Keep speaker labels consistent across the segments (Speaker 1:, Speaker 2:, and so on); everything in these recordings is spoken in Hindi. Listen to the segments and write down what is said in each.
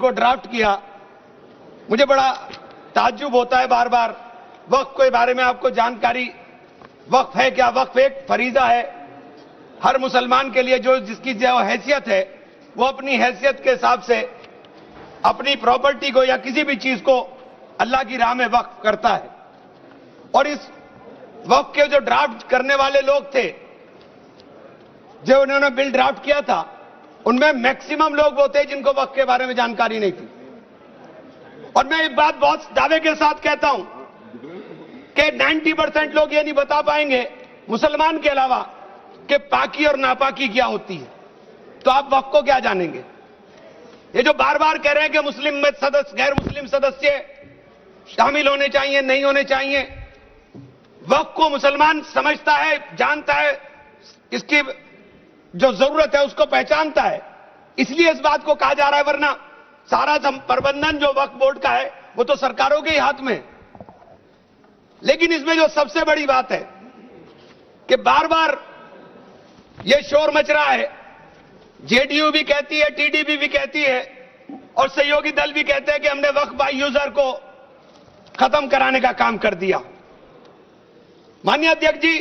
Speaker 1: को ड्राफ्ट किया। मुझे बड़ा ताज्जुब होता है बार बार, वक्फ के बारे में आपको जानकारी, वक्फ है क्या? वक्फ एक फरीजा है हर मुसलमान के लिए, जो जिसकी जो हैसियत है वो अपनी हैसियत के हिसाब से अपनी प्रॉपर्टी को या किसी भी चीज को अल्लाह की राह में वक्फ करता है। और इस वक्फ के जो ड्राफ्ट करने वाले लोग थे, जो उन्होंने बिल ड्राफ्ट किया था, उनमें मैक्सिमम लोग वो थे जिनको वक्फ के बारे में जानकारी नहीं थी। और मैं एक बात बहुत दावे के साथ कहता हूं कि 90% लोग ये नहीं बता पाएंगे मुसलमान के अलावा कि पाकी और नापाकी क्या होती है, तो आप वक्फ को क्या जानेंगे? ये जो बार बार कह रहे हैं कि मुस्लिम में सदस्य, गैर मुस्लिम सदस्य शामिल होने चाहिए, नहीं होने चाहिए, वक्फ को मुसलमान समझता है, जानता है, इसकी जो जरूरत है उसको पहचानता है, इसलिए इस बात को कहा जा रहा है, वरना सारा प्रबंधन जो वक्फ बोर्ड का है वो तो सरकारों के ही हाथ में। लेकिन इसमें जो सबसे बड़ी बात है कि बार बार ये शोर मच रहा है, जेडीयू भी कहती है, टीडीपी भी कहती है और सहयोगी दल भी कहते हैं कि हमने वक्फ बाय यूजर को खत्म कराने का काम कर दिया। माननीय अध्यक्ष जी,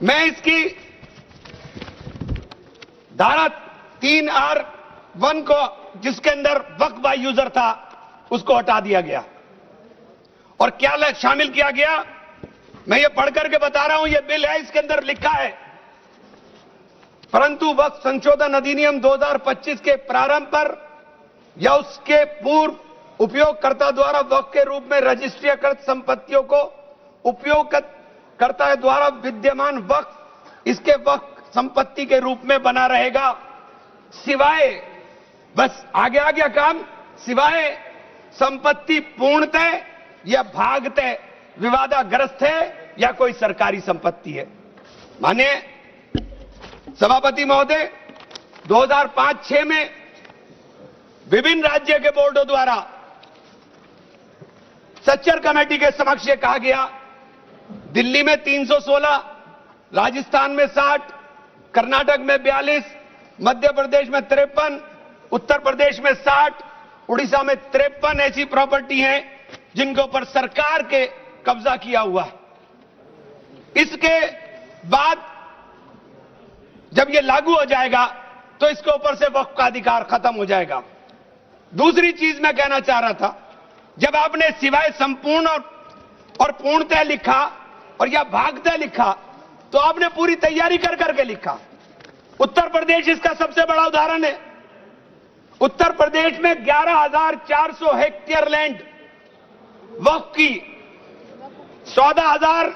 Speaker 1: मैं इसकी धारा 3R1 को, जिसके अंदर वक्फ बाय यूजर था, उसको हटा दिया गया और क्या शामिल किया गया, मैं ये पढ़ करके बता रहा हूं। ये बिल है, इसके अंदर लिखा है, परंतु वक्फ संशोधन अधिनियम 2025 के प्रारंभ पर या उसके पूर्व उपयोगकर्ता द्वारा वक्फ के रूप में रजिस्ट्रीकृत संपत्तियों को उपयोगकर्ता द्वारा विद्यमान वक्फ इसके वक्फ संपत्ति के रूप में बना रहेगा, सिवाय, बस आगे आ गया काम, सिवाय संपत्ति पूर्णतः या भागतः विवादाग्रस्त है या कोई सरकारी संपत्ति है। माने सभापति महोदय, 2005-6 में विभिन्न राज्य के बोर्डों द्वारा सच्चर कमेटी के समक्ष ये कहा गया, दिल्ली में 316, राजस्थान में 60, कर्नाटक में 42, मध्य प्रदेश में 53, उत्तर प्रदेश में 60, उड़ीसा में 53 ऐसी प्रॉपर्टी हैं जिनके ऊपर सरकार के कब्जा किया हुआ है। इसके बाद जब ये लागू हो जाएगा तो इसके ऊपर से वक्फ का अधिकार खत्म हो जाएगा। दूसरी चीज मैं कहना चाह रहा था, जब आपने सिवाय संपूर्ण और पूर्णतः लिखा और या भागतः लिखा, तो आपने पूरी तैयारी कर करके लिखा। उत्तर प्रदेश इसका सबसे बड़ा उदाहरण है। उत्तर प्रदेश में 11,400 हेक्टेयर लैंड वक्फ की, 14,000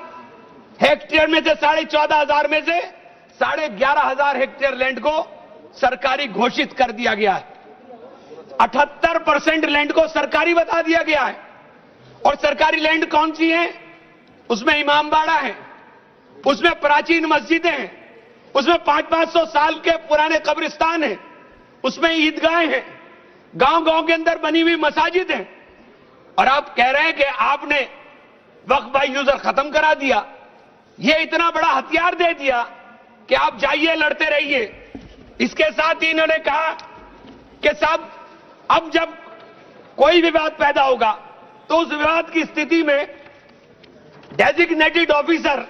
Speaker 1: हेक्टेयर में से 14,500 में से 11,500 हेक्टेयर लैंड को सरकारी घोषित कर दिया गया है। 78% लैंड को सरकारी बता दिया गया है। और सरकारी लैंड कौन सी है? उसमें इमामबाड़ा है, उसमें प्राचीन मस्जिदें हैं, उसमें 500-500 साल के पुराने कब्रिस्तान हैं, उसमें ईदगाहें हैं, गांव-गांव के अंदर बनी हुई मसाजिद हैं। और आप कह रहे हैं कि आपने वक्फ बाय यूजर खत्म करा दिया। यह इतना बड़ा हथियार दे दिया कि आप जाइए, लड़ते रहिए। इसके साथ ही इन्होंने कहा कि साहब, अब जब कोई विवाद पैदा होगा तो उस विवाद की स्थिति में डेजिग्नेटेड ऑफिसर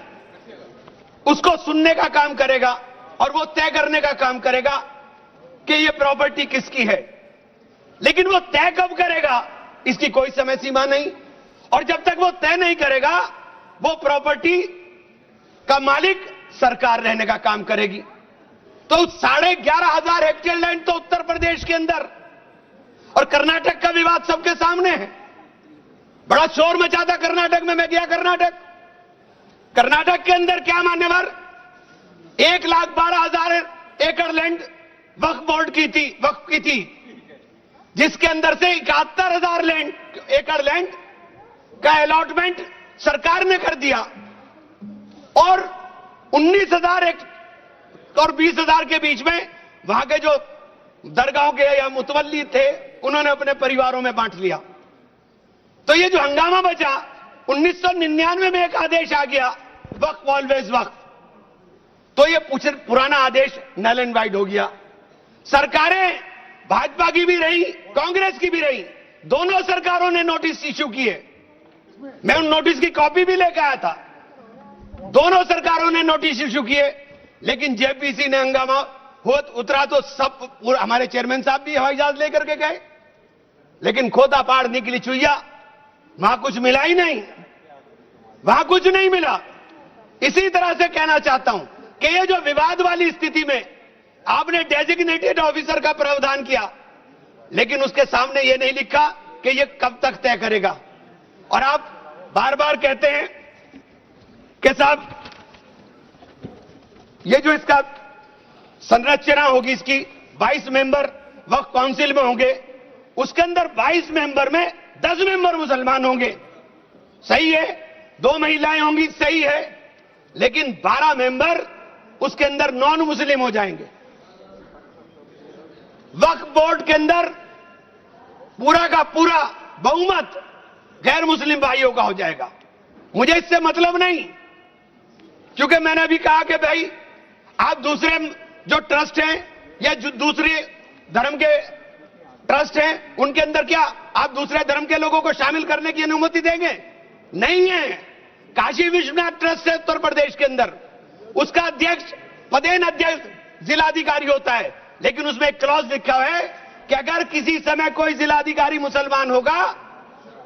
Speaker 1: उसको सुनने का काम करेगा और वो तय करने का काम करेगा कि ये प्रॉपर्टी किसकी है। लेकिन वो तय कब करेगा, इसकी कोई समय सीमा नहीं। और जब तक वो तय नहीं करेगा, वो प्रॉपर्टी का मालिक सरकार रहने का काम करेगी। तो 11,500 हेक्टेयर लैंड तो उत्तर प्रदेश के अंदर, और कर्नाटक का विवाद सबके सामने है। बड़ा शोर मचा था कर्नाटक में, मैं गया कर्नाटक के अंदर क्या मान्यवर 1,12,000 एकड़ लैंड वक्फ बोर्ड की थी, वक्फ की थी, जिसके अंदर से 71,000 एकड़ लैंड का अलॉटमेंट सरकार ने कर दिया और 19,000 और 20,000 के बीच में वहां के जो दरगाहों के या मुतवल्ली थे उन्होंने अपने परिवारों में बांट लिया। तो ये जो हंगामा बचा, 1999 में एक आदेश आ गया, वक्फ ऑलवेज वक्फ, तो ये पुराना आदेश नल एंड वाइड हो गया। सरकारें भाजपा की भी रही, कांग्रेस की भी रही, दोनों सरकारों ने नोटिस इश्यू किए। मैं उन नोटिस की कॉपी भी लेकर आया था। दोनों सरकारों ने नोटिस इश्यू किए, लेकिन जेपीसी ने हंगामा उतरा तो सब हमारे चेयरमैन साहब भी हवाई जहाज लेकर के गए, लेकिन खोदा पहाड़ निकली चुईया, वहां कुछ मिला ही नहीं, वहां कुछ नहीं मिला। इसी तरह से कहना चाहता हूं कि ये जो विवाद वाली स्थिति में आपने डेजिग्नेटेड ऑफिसर का प्रावधान किया, लेकिन उसके सामने ये नहीं लिखा कि ये कब तक तय करेगा। और आप बार बार कहते हैं कि साहब ये जो इसका संरचना होगी, इसकी 22 मेंबर वक्फ काउंसिल में होंगे, उसके अंदर 22 मेंबर में 10 मेंबर मुसलमान होंगे, सही है, 2 महिलाएं होंगी, सही है, लेकिन 12 मेंबर उसके अंदर नॉन मुस्लिम हो जाएंगे। वक्फ बोर्ड के अंदर पूरा का पूरा बहुमत गैर मुस्लिम भाइयों का हो जाएगा। मुझे इससे मतलब नहीं, क्योंकि मैंने अभी कहा कि भाई आप दूसरे जो ट्रस्ट हैं या जो दूसरे धर्म के ट्रस्ट हैं, उनके अंदर क्या आप दूसरे धर्म के लोगों को शामिल करने की अनुमति देंगे? नहीं है। काशी विश्वनाथ ट्रस्ट है उत्तर प्रदेश के अंदर, उसका अध्यक्ष पदेन अध्यक्ष जिलाधिकारी होता है, लेकिन उसमें एक क्लॉज लिखा हुआ है कि अगर किसी समय कोई जिलाधिकारी मुसलमान होगा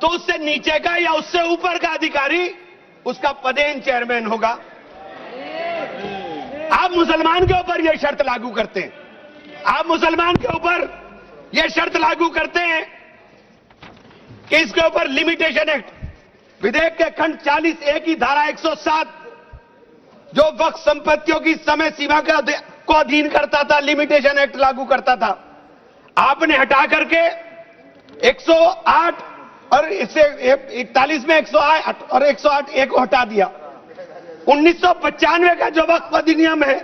Speaker 1: तो उससे नीचे का या उससे ऊपर का अधिकारी उसका पदेन चेयरमैन होगा। आप मुसलमान के ऊपर यह शर्त लागू करते हैं, आप मुसलमान के ऊपर यह शर्त लागू करते हैं कि इसके ऊपर लिमिटेशन एक्ट, विधेयक के खंड 40A की धारा 107 जो वक्फ संपत्तियों की समय सीमा को अधीन करता था, लिमिटेशन एक्ट लागू करता था, आपने हटा करके 108 और इससे 41 में 108 और 108A को हटा दिया। 1995 का जो वक्फ अधिनियम है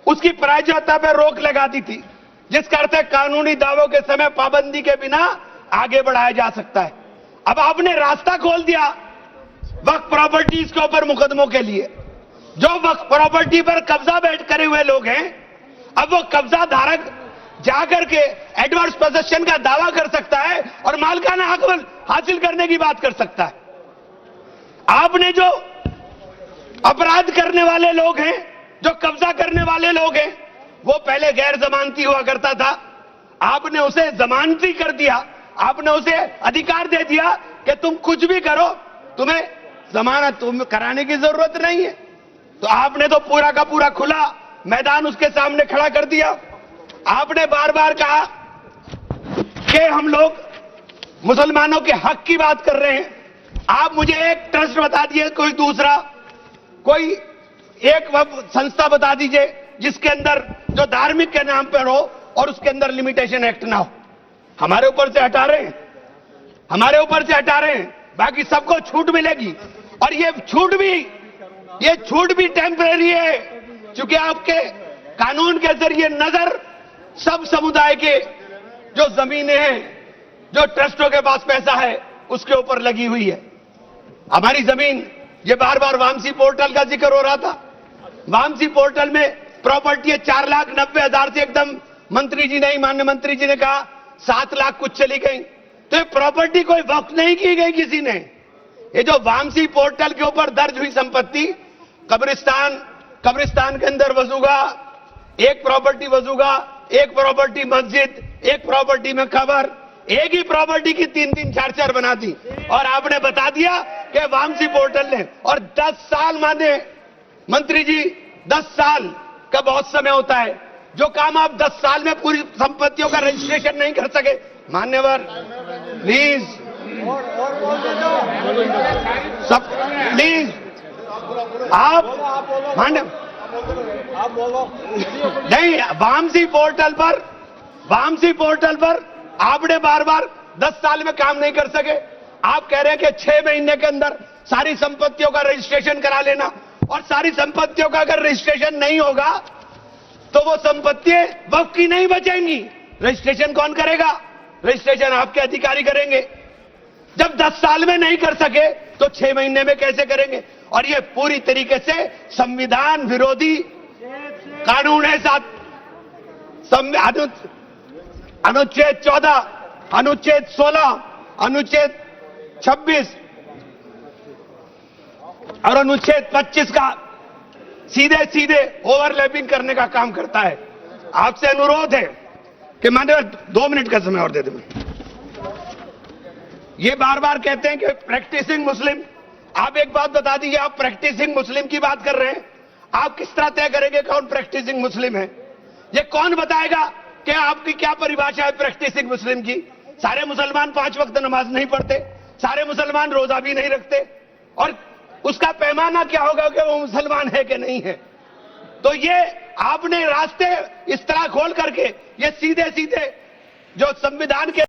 Speaker 1: उसकी प्रायज्यता पर रोक लगा दी थी, जिसका अर्थ है कानूनी दावों के समय पाबंदी के बिना आगे बढ़ाया जा सकता है। अब आपने रास्ता खोल दिया वक्फ प्रॉपर्टीज के ऊपर मुकदमों के लिए। जो वक्फ प्रॉपर्टी पर कब्जा बैठ करे हुए लोग हैं, अब वो कब्जा धारक जाकर के एडवर्स पोजेशन का दावा कर सकता है और मालिकाना हक हासिल करने की बात कर सकता है। आपने जो अपराध करने वाले लोग हैं, जो कब्जा करने वाले लोग हैं, वो पहले गैर जमानती हुआ करता था, आपने उसे जमानती कर दिया, आपने उसे अधिकार दे दिया कि तुम कुछ भी करो, तुम्हें जमानत कराने की जरूरत नहीं है। तो आपने तो पूरा का पूरा खुला मैदान उसके सामने खड़ा कर दिया। आपने बार बार कहा कि हम लोग मुसलमानों के हक की बात कर रहे हैं। आप मुझे एक ट्रस्ट बता दिए, कोई दूसरा, कोई एक संस्था बता दीजिए जिसके अंदर जो धार्मिक के नाम पर हो और उसके अंदर लिमिटेशन एक्ट ना हो। हमारे ऊपर से हटा रहे हैं, हमारे ऊपर से हटा रहे हैं, बाकी सबको छूट मिलेगी। और ये छूट भी टेम्परेरी है, क्योंकि आपके कानून के जरिए नजर सब समुदाय के जो जमीनें हैं, जो ट्रस्टों के पास पैसा है, उसके ऊपर लगी हुई है। हमारी जमीन, ये बार बार वामसी पोर्टल का जिक्र हो रहा था, वामसी पोर्टल में प्रॉपर्टी है 4,90,000 से एकदम मंत्री जी ने, माननीय मंत्री जी ने कहा 7 लाख कुछ चली गई। तो ये प्रॉपर्टी कोई वक्फ नहीं की गई किसी ने। ये जो वामसी पोर्टल के ऊपर दर्ज हुई संपत्ति, कब्रिस्तान के अंदर वसूगा, एक प्रॉपर्टी वसूगा, एक प्रॉपर्टी मस्जिद, एक प्रॉपर्टी में कब्र, एक ही प्रॉपर्टी की 3-3, 4-4 बना दी। और आपने बता दिया कि वामसी पोर्टल ने, और 10 साल माने मंत्री जी, 10 साल का बहुत समय होता है। जो काम आप 10 साल में पूरी संपत्तियों का रजिस्ट्रेशन नहीं कर सके, मान्यवर प्लीज सब प्लीज आप मान्य नहीं, वामसी पोर्टल पर आपने बार बार 10 साल में काम नहीं कर सके। आप कह रहे हैं कि 6 महीने के अंदर सारी संपत्तियों का रजिस्ट्रेशन करा लेना, और सारी संपत्तियों का अगर रजिस्ट्रेशन नहीं होगा तो वो संपत्तियां वक्फ की नहीं बचेंगी। रजिस्ट्रेशन कौन करेगा? रजिस्ट्रेशन आपके अधिकारी करेंगे। जब 10 साल में नहीं कर सके तो 6 महीने में कैसे करेंगे? और ये पूरी तरीके से संविधान विरोधी कानून है। साथ अनुच्छेद 14, अनुच्छेद 16, अनुच्छेद 26 और अनुच्छेद 25 का सीधे सीधे ओवरलैपिंग करने का काम करता है। आपसे अनुरोध है कि माननीय 2 मिनट का समय और दे दें। ये बार बार कहते हैं कि प्रैक्टिसिंग मुस्लिम। आप एक बात बता दीजिए, आप प्रैक्टिसिंग मुस्लिम की बात कर रहे हैं, आप किस तरह तय करेंगे कौन प्रैक्टिसिंग मुस्लिम है? ये कौन बताएगा कि आपकी क्या परिभाषा है प्रैक्टिसिंग मुस्लिम की? सारे मुसलमान 5 वक्त नमाज नहीं पढ़ते, सारे मुसलमान रोजा भी नहीं रखते, और उसका पैमाना क्या होगा कि वो मुसलमान है कि नहीं है? तो ये आपने रास्ते इस तरह खोल करके ये सीधे सीधे जो संविधान के